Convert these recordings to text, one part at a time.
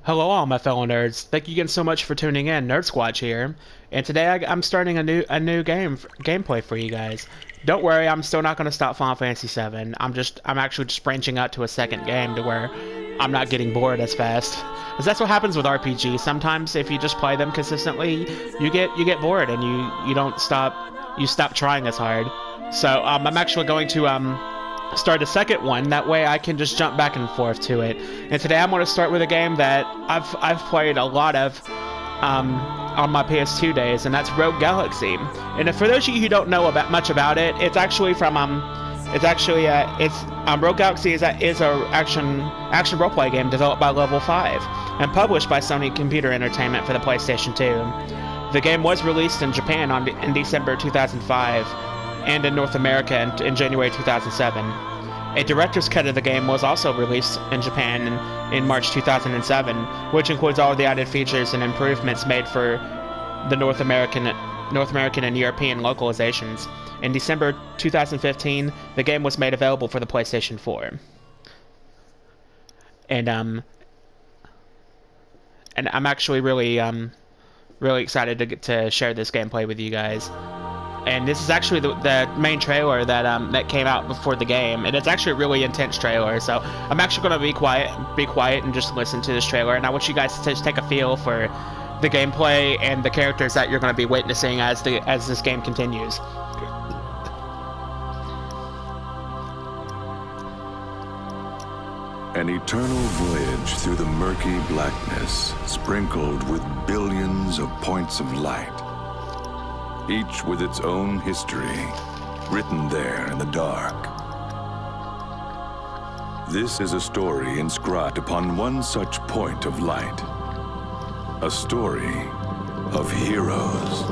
Hello, all my fellow nerds. Thank you again so much for tuning in. Nerd Squatch here, and today I'm starting a new gameplay for you guys. Don't worry, I'm still not going to stop Final Fantasy VII. I'm actually just branching out to a second game to where I'm not getting bored as fast. Because that's what happens with RPGs. Sometimes if you just play them consistently, you get bored and you stop trying as hard. So I'm actually going to start a second one. That way I can just jump back and forth to it. And today I'm going to start with a game that I've played a lot of on my PS2 days, and that's Rogue Galaxy. And for those of you who don't know much about it, it's actually from Rogue Galaxy is a action role-play game developed by Level 5 and published by Sony Computer Entertainment for the PlayStation 2. The game was released in Japan in December 2005 and in North America in January 2007. A director's cut of the game was also released in Japan in March 2007, which includes all of the added features and improvements made for the North American and European localizations. In December 2015, the game was made available for the PlayStation 4. And I'm actually really excited to share this gameplay with you guys. And this is actually the main trailer that came out before the game, and it's actually a really intense trailer. So I'm actually going to be quiet and just listen to this trailer. And I want you guys to just take a feel for the gameplay and the characters that you're going to be witnessing as this game continues. An eternal voyage through the murky blackness, sprinkled with billions of points of light. Each with its own history, written there in the dark. This is a story inscribed upon one such point of light. A story of heroes.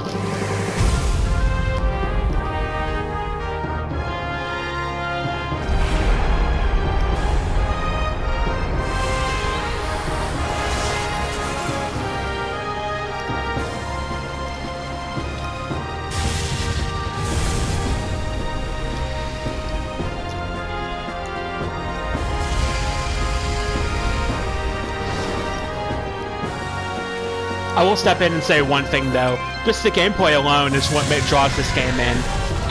I will step in and say one thing though. Just the gameplay alone is what draws this game in.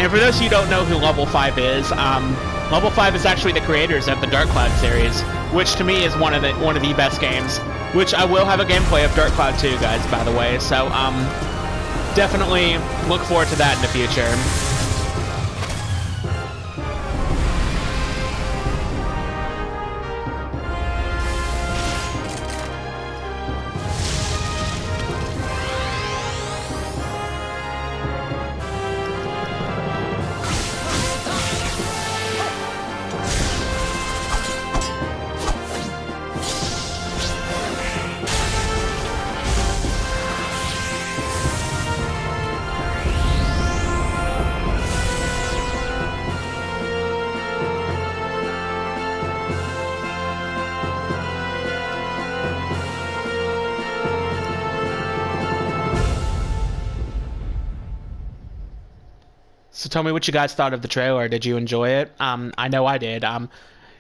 And for those of you who don't know who Level 5 is, Level 5 is actually the creators of the Dark Cloud series, which to me is one of the best games. Which I will have a gameplay of Dark Cloud 2, guys, by the way. So definitely look forward to that in the future. So tell me what you guys thought of the trailer. Did you enjoy it? I know I did.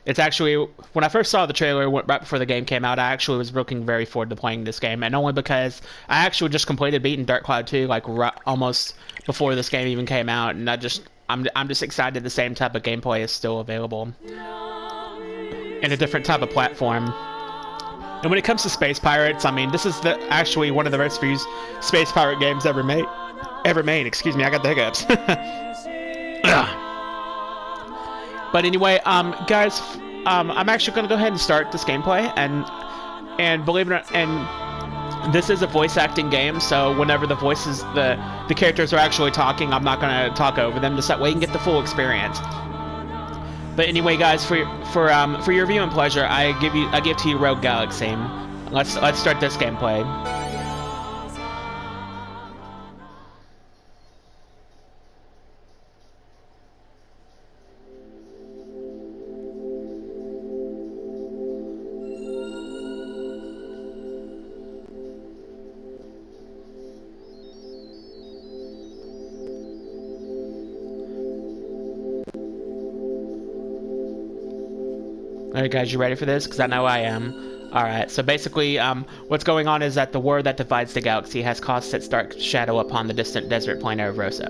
It's actually, when I first saw the trailer right before the game came out, I actually was looking very forward to playing this game, and only because I actually just completed beating Dark Cloud 2 like almost before this game even came out, and I'm just excited the same type of gameplay is still available in a different type of platform. And when it comes to Space Pirates, I mean, this is actually one of the most viewed Space Pirate games ever made. Excuse me, I got the hiccups. But anyway, guys, I'm actually going to go ahead and start this gameplay, and believe it or not, and this is a voice acting game, so whenever the characters are actually talking, I'm not going to talk over them, just that way you can get the full experience. But anyway, guys, for your viewing pleasure, I give to you Rogue Galaxy. Let's start this gameplay. Alright guys, you ready for this? Because I know I am. Alright, so basically, what's going on is that the war that divides the galaxy has cast its dark shadow upon the distant desert planet of Rosa.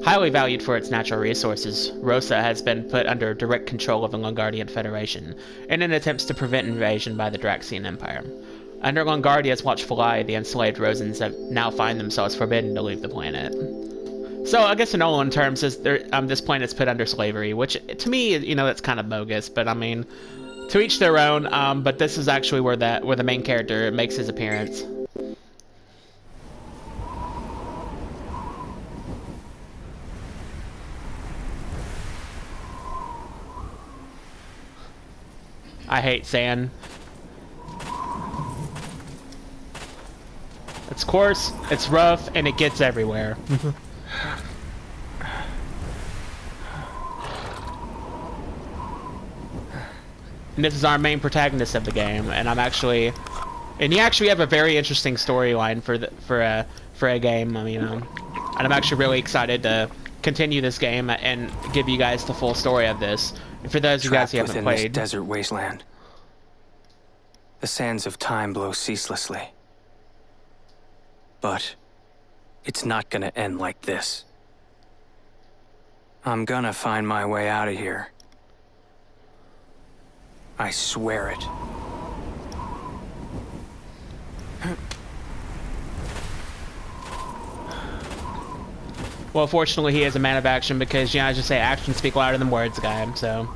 Highly valued for its natural resources, Rosa has been put under direct control of the Lungardian Federation, in an attempt to prevent invasion by the Draxian Empire. Under Lungardia's watchful eye, the enslaved Rosans have now find themselves forbidden to leave the planet. So, I guess in all in terms, this planet's put under slavery, which, to me, you know, that's kind of bogus, but I mean... To each their own, but this is actually where the main character makes his appearance. I hate sand. It's coarse, it's rough, and it gets everywhere. And this is our main protagonist of the game, and you actually have a very interesting storyline for a game. I mean, and I'm actually really excited to continue this game and give you guys the full story of this. And for those of you guys who haven't played, this desert wasteland, the sands of time blow ceaselessly, but it's not gonna end like this. I'm gonna find my way out of here. I swear it. Well, fortunately, he is a man of action because, you know, I just say actions speak louder than words, guy. So,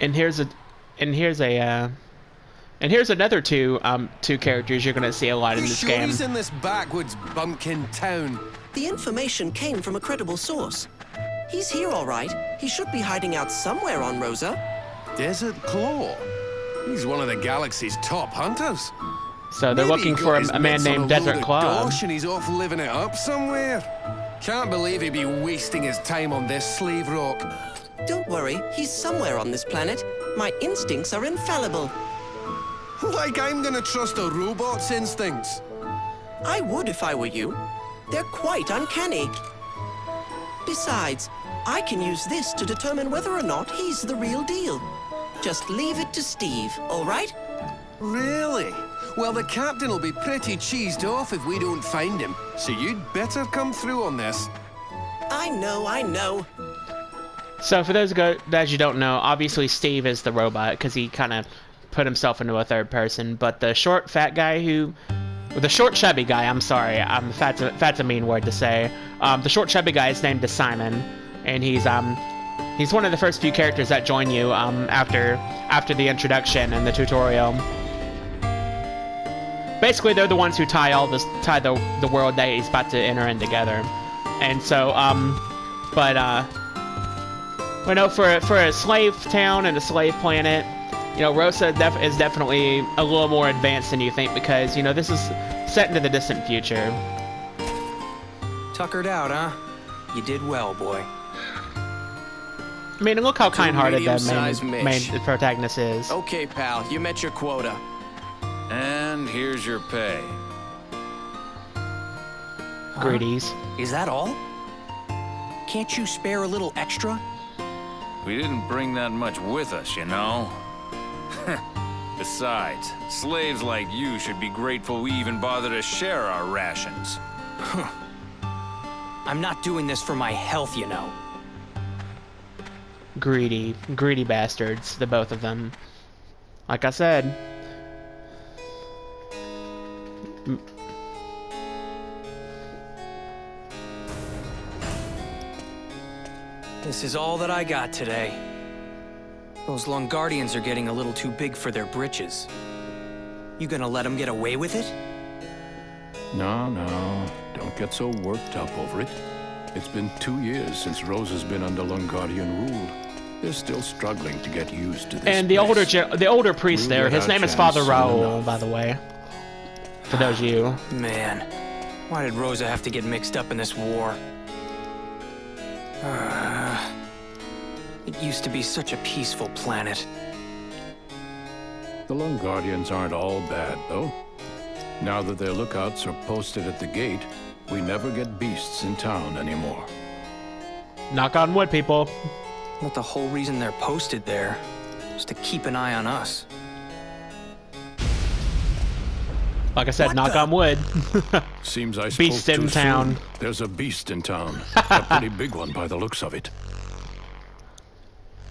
and here's another two characters you're gonna see a lot in this game. He's in this backwoods bumpkin town. The information came from a credible source. He's here, all right. He should be hiding out somewhere on Rosa. Desert Claw. He's one of the galaxy's top hunters. So they're Maybe looking he for got his a man mitts on named a Desert load of Claw. dosh and he's off living it up somewhere. Can't believe he'd be wasting his time on this slave rock. Don't worry, he's somewhere on this planet. My instincts are infallible. Like I'm gonna trust a robot's instincts. I would if I were you. They're quite uncanny. Besides, I can use this to determine whether or not he's the real deal. Just leave it to Steve, all right? Really? Well, the captain will be pretty cheesed off if we don't find him. So you'd better come through on this. I know. So for those guys you don't know, obviously Steve is the robot because he kind of put himself into a third person. But the short, fat guy the short, chubby guy, I'm sorry, fat's a mean word to say. The short, chubby guy is named Simon, and he's one of the first few characters that join you after the introduction and the tutorial. Basically, they're the ones who tie the world that he's about to enter in together. And so, you know, for a slave town and a slave planet, you know, Rosa is definitely a little more advanced than you think because, you know, this is set into the distant future. Tuckered out, huh? You did well, boy. I mean, look how kind-hearted that main protagonist is. Okay, pal, you met your quota. And here's your pay. Greedies. Is that all? Can't you spare a little extra? We didn't bring that much with us, you know? Besides, slaves like you should be grateful we even bother to share our rations. I'm not doing this for my health, you know. Greedy bastards, the both of them. Like I said. This is all that I got today. Those Lungardians are getting a little too big for their britches. You gonna let them get away with it? No, don't get so worked up over it. It's been 2 years since Rosa's been under Lungardian rule. They're still struggling to get used to this. And the older priest there, his name is Father Raoul, by the way. For those of you. Man, why did Rosa have to get mixed up in this war? It used to be such a peaceful planet. The Lungardians aren't all bad, though. Now that their lookouts are posted at the gate, we never get beasts in town anymore. Knock on wood, people. But the whole reason they're posted there is to keep an eye on us. Like I said, knock on wood. Seems I spoke Beast in too town. soon. There's a beast in town. A pretty big one by the looks of it.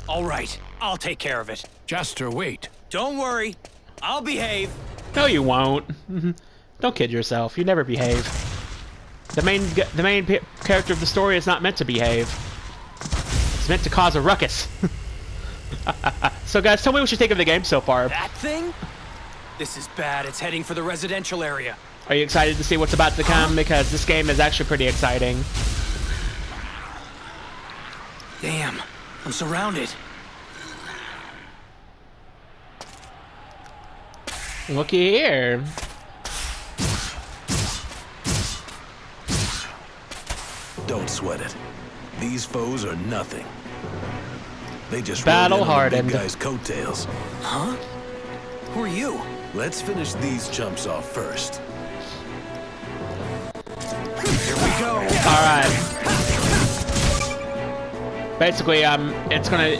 All right, I'll take care of it. Jaster, wait. Don't worry, I'll behave. No, you won't. Don't kid yourself. You never behave. The main character of the story is not meant to behave. It's meant to cause a ruckus. So, guys, tell me what you think of the game so far. That thing? This is bad. It's heading for the residential area. Are you excited to see what's about to come? Because this game is actually pretty exciting. Damn, I'm surrounded. Looky here. Don't sweat it. These foes are nothing. They just Battle rode in on the hardened. big guy's coattails. Huh? Who are you? Let's finish these chumps off first. Here we go. All right. Basically, it's gonna.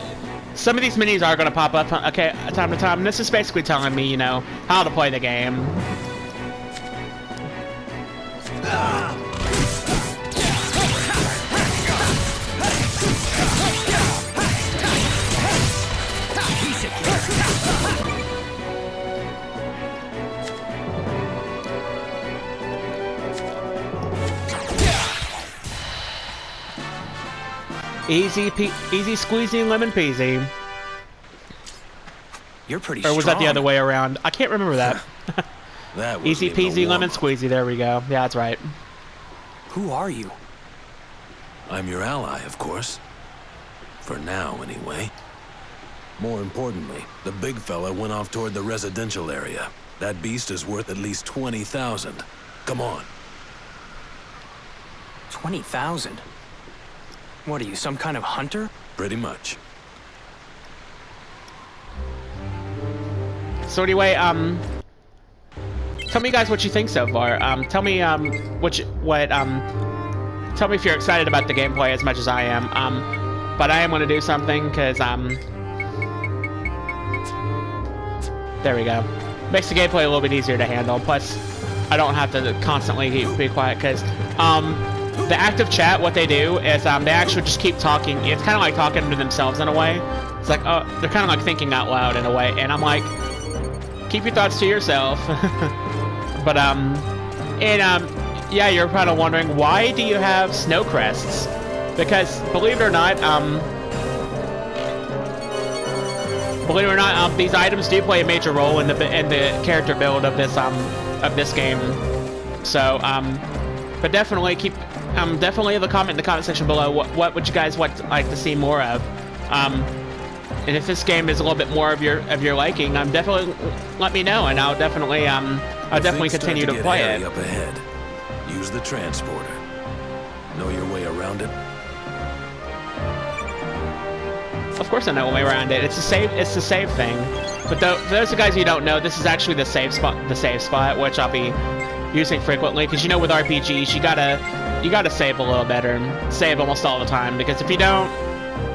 Some of these minis are gonna pop up, okay, time to time. And this is basically telling me, you know, how to play the game. Easy squeezy lemon peasy. You're pretty Or was strong. that the other way around? I can't remember that. That wasn't Easy even a peasy lemon warm-up. squeezy. There we go. Yeah, that's right. Who are you? I'm your ally, of course. For now, anyway. More importantly, the big fella went off toward the residential area. That beast is worth at least 20,000. Come on. 20,000? What are you, some kind of hunter? Pretty much. So anyway, tell me guys what you think so far. Tell me tell me if you're excited about the gameplay as much as I am. But I am gonna do something because there we go. Makes the gameplay a little bit easier to handle. Plus, I don't have to constantly be quiet because the active chat, what they do is they actually just keep talking. It's kind of like talking to themselves in a way. It's like, oh, they're kind of like thinking out loud in a way, and I'm like, keep your thoughts to yourself. But yeah, you're kind of wondering, why do you have snow crests? Because believe it or not, these items do play a major role in the character build of this game. So but definitely definitely comment in the comment section below what would you guys like to see more of. And if this game is a little bit more of your liking, definitely let me know, and I'll definitely continue to play it. Up ahead, use the transporter. Know your way around it? Of course I know my way around it. It's the save thing. But for those of you guys who don't know, this is actually the save spot, which I'll be using frequently, because you know with RPGs you gotta save a little better, save almost all the time, because if you don't,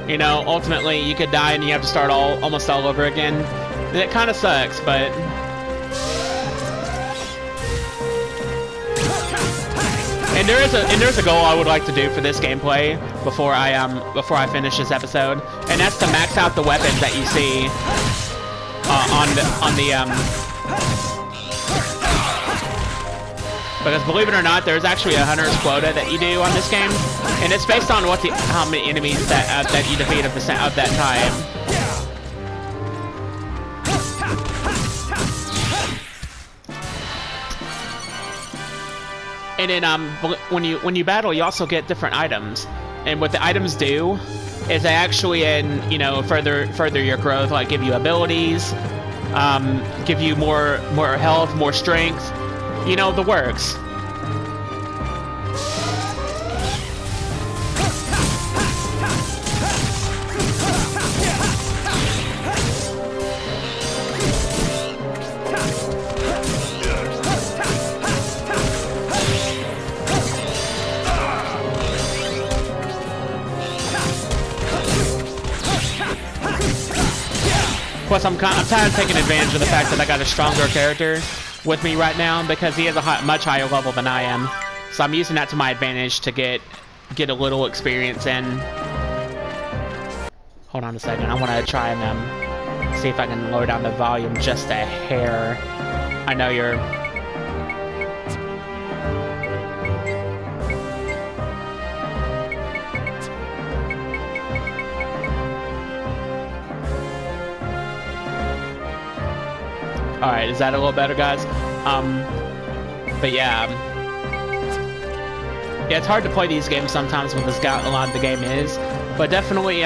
you know, ultimately you could die and you have to start almost all over again. And it kind of sucks, but and there's a goal I would like to do for this gameplay before I finish this episode, and that's to max out the weapons that you see because believe it or not, there's actually a hunter's quota that you do on this game, and it's based on how many enemies that you defeat of that time. And then when you battle, you also get different items, and what the items do is they actually further your growth, like give you abilities, give you more health, more strength, you know, the works. Plus, I'm kind of taking advantage of the fact that I got a stronger character with me right now because he is a much higher level than I am. So I'm using that to my advantage to get a little experience in. Hold on a second. I want to try and see if I can lower down the volume just a hair. I know you're... Alright, is that a little better, guys? But yeah. Yeah, it's hard to play these games sometimes with as a lot of the game is. But definitely,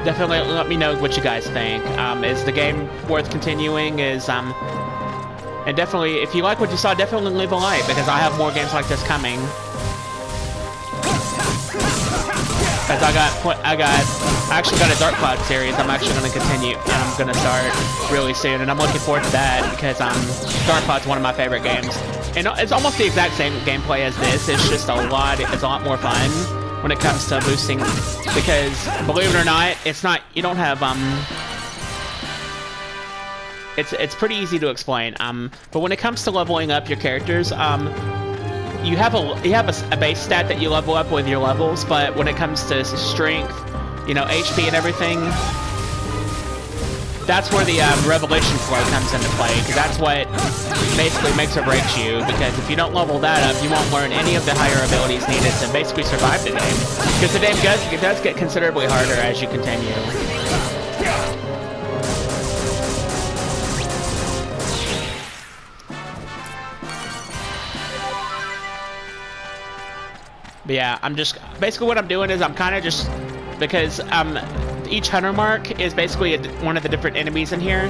definitely let me know what you guys think. Is the game worth continuing? And definitely, if you like what you saw, definitely leave a like, because I have more games like this coming. Because I actually got a Dark Cloud series I'm actually going to continue, and I'm going to start really soon, and I'm looking forward to that, because Dark Cloud's one of my favorite games. And it's almost the exact same gameplay as this, it's just it's a lot more fun when it comes to boosting, because believe it or not, you don't have, it's pretty easy to explain, but when it comes to leveling up your characters, you have a base stat that you level up with your levels, but when it comes to strength, you know, HP and everything, that's where the revelation flow comes into play, because that's what basically makes or breaks you, because if you don't level that up, you won't learn any of the higher abilities needed to basically survive the game, because the game does get considerably harder as you continue. But yeah, I'm just basically what I'm doing is I'm kind of just, because each hunter mark is basically one of the different enemies in here,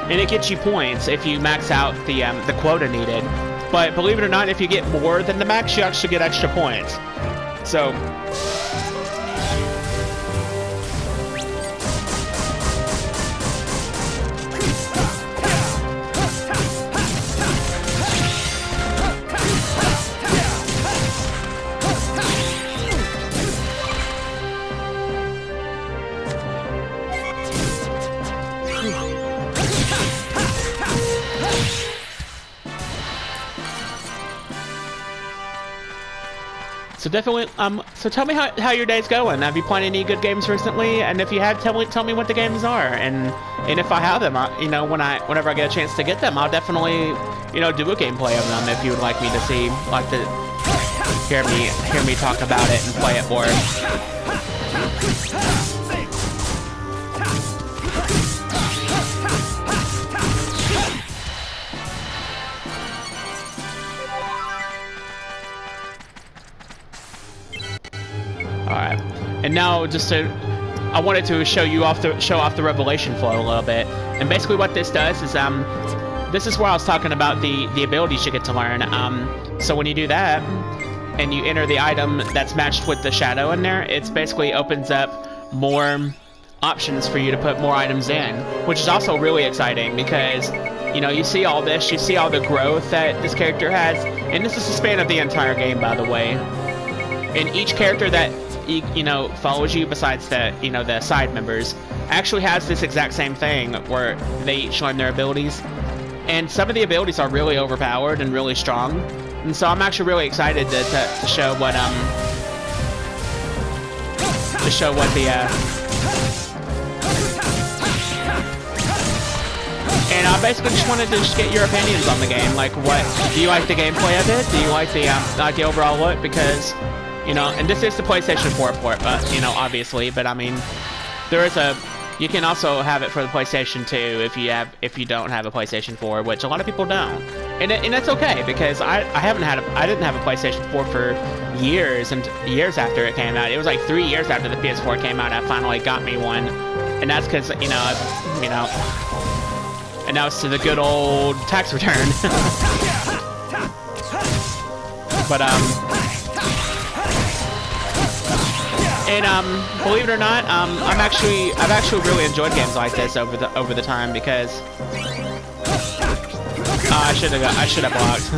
and it gets you points if you max out the quota needed. But believe it or not, if you get more than the max, you actually get extra points. So definitely, so tell me how your day's going. Have you played any good games recently? And if you have, tell me what the games are. And if I have them, you know, whenever I get a chance to get them, I'll definitely, you know, do a gameplay of them if you would like me to see, like to hear me talk about it and play it more. Alright, and now I wanted to show off the revelation flow a little bit, and basically what this does is this is where I was talking about the abilities you get to learn. So when you do that and you enter the item that's matched with the shadow in there, it basically opens up more options for you to put more items in, which is also really exciting because, you know, you see all this, you see all the growth that this character has, and this is the span of the entire game, by the way. And each character that you know follows you, besides the the side members, actually has this exact same thing where they each learn their abilities, and some of the abilities are really overpowered and really strong. And so I'm actually really excited to show what and I basically just wanted to get your opinions on the game. Like, do you like the gameplay of it? Do you like the overall look? Because, you know, and this is the PlayStation 4 port, but, you know, obviously, but I mean, you can also have it for the PlayStation 2 if you don't have a PlayStation 4, which a lot of people don't. And that's okay, because I didn't have a PlayStation 4 for years and years after it came out. It was like 3 years after the PS4 came out, I finally got me one. And that's because, you know, and now it's to the good old tax return. But, and believe it or not, I've actually really enjoyed games like this over the time, because I should have blocked.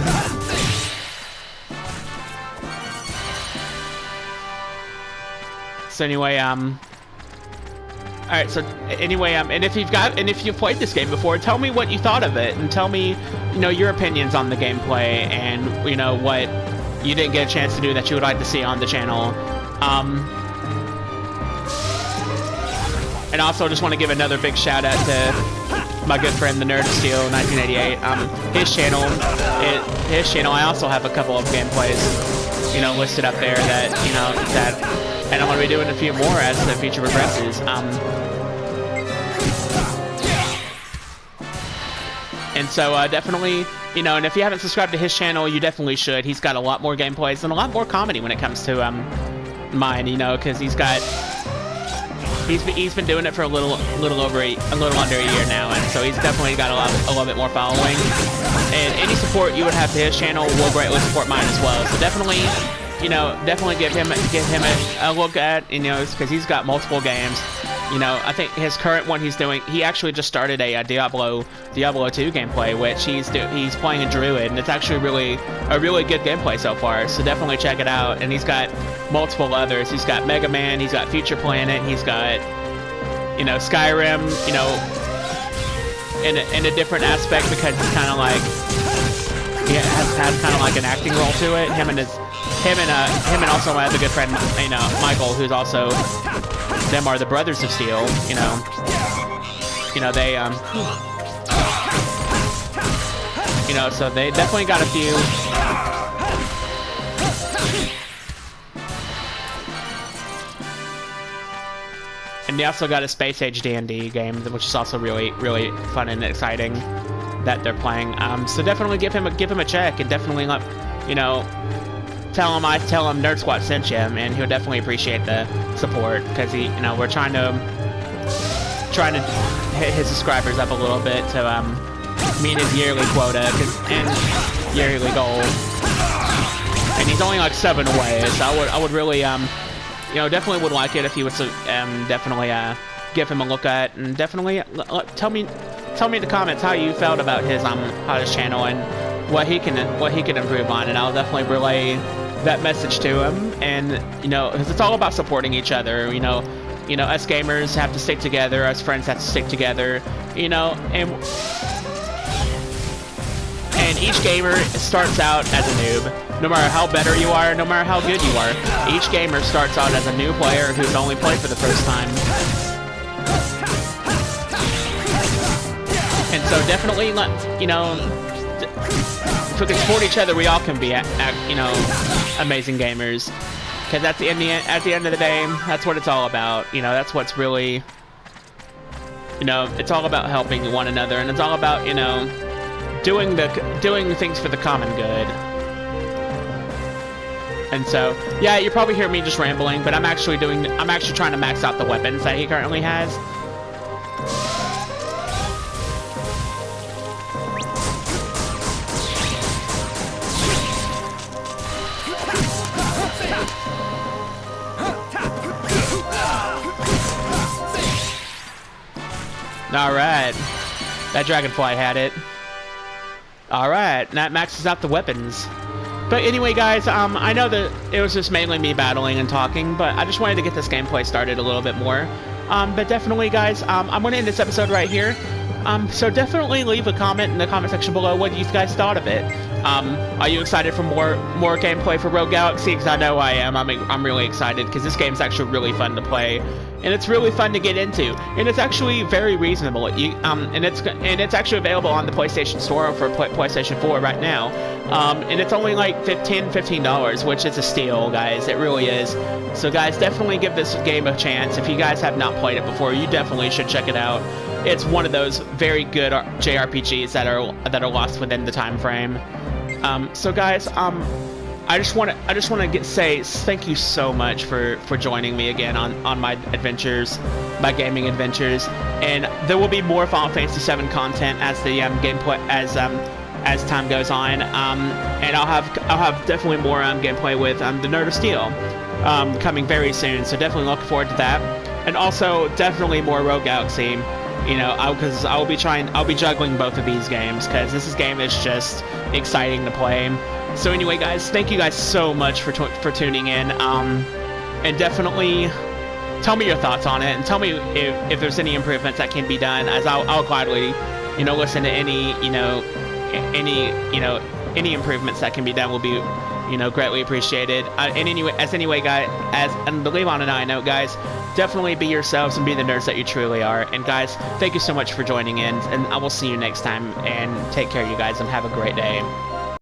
So anyway, All right. So anyway, and if you've played this game before, tell me what you thought of it, and tell me, your opinions on the gameplay, and what you didn't get a chance to do that you would like to see on the channel. And also, just want to give another big shout out to my good friend, the Nerd of Steel 1988. His channel. I also have a couple of gameplays, listed up there that and I'm going to be doing a few more as the future progresses. And so definitely, and if you haven't subscribed to his channel, you definitely should. He's got a lot more gameplays and a lot more comedy when it comes to mine, because he's been doing it for a little under a year now, and so he's definitely got a little bit more following. And any support you would have to his channel will greatly support mine as well. So definitely, give him a look at, because he's got multiple games. I think his current one he's doing, he actually just started a Diablo 2 gameplay, which he's playing a druid, and it's actually a really good gameplay so far. So definitely check it out. And he's got multiple others. He's got Mega Man, he's got Future Planet, he's got Skyrim, in a different aspect, because it's kind of like has kind of like an acting role to it. Him and also my other good friend, Michael, who's also, them are the Brothers of Steel. They so they definitely got a few. And they also got a Space Age D&D game, which is also really, really fun and exciting that they're playing. So definitely give him a check, and definitely let tell him Nerd Squad sent you, and he'll definitely appreciate the support, because we're trying to hit his subscribers up a little bit to meet his yearly quota and yearly goal. And he's only like 7 away, so I would really definitely would like it if he would definitely give him a look at, and definitely tell me in the comments how you felt about his channel and what he can improve on, and I'll definitely relay that message to him. And because it's all about supporting each other. Us gamers have to stick together, us friends have to stick together, and each gamer starts out as a noob. No matter how better you are, no matter how good you are, each gamer starts out as a new player who's only played for the first time. And so definitely, if we can support each other, we all can be, amazing gamers. Because at the end of the day, that's what it's all about. That's what's really, it's all about helping one another, and it's all about, doing the things for the common good. And so, yeah, you probably hear me just rambling, but I'm actually trying to max out the weapons that he currently has. Alright. That dragonfly had it. Alright, that maxes out the weapons. But anyway, guys, I know that it was just mainly me battling and talking, but I just wanted to get this gameplay started a little bit more. But definitely, guys, I'm going to end this episode right here. So definitely leave a comment in the comment section below what you guys thought of it. Are you excited for more gameplay for Rogue Galaxy? Because I know I am. I'm really excited, because this game's actually really fun to play, and it's really fun to get into, and it's actually very reasonable. And it's actually available on the PlayStation Store for PlayStation 4 right now. And it's only like $15, which is a steal, guys. It really is. So guys, definitely give this game a chance. If you guys have not played it before, you definitely should check it out. It's one of those very good JRPGs that are lost within the time frame. So guys, I just want to say thank you so much for joining me again on my adventures, my gaming adventures, and there will be more Final Fantasy VII content as the gameplay as time goes on, and I'll have definitely more gameplay with the Nerd of Steel coming very soon. So definitely looking forward to that, and also definitely more Rogue Galaxy. Because I'll be juggling both of these games, because this game is just exciting to play. So anyway, guys, thank you guys so much for tuning in, and definitely tell me your thoughts on it, and tell me if there's any improvements that can be done, as I'll gladly, listen to any improvements that can be done will be, greatly appreciated. And anyway, guys, and to leave on a high note, guys, definitely be yourselves and be the nerds that you truly are. And guys, thank you so much for joining in, and I will see you next time. And take care, you guys, and have a great day.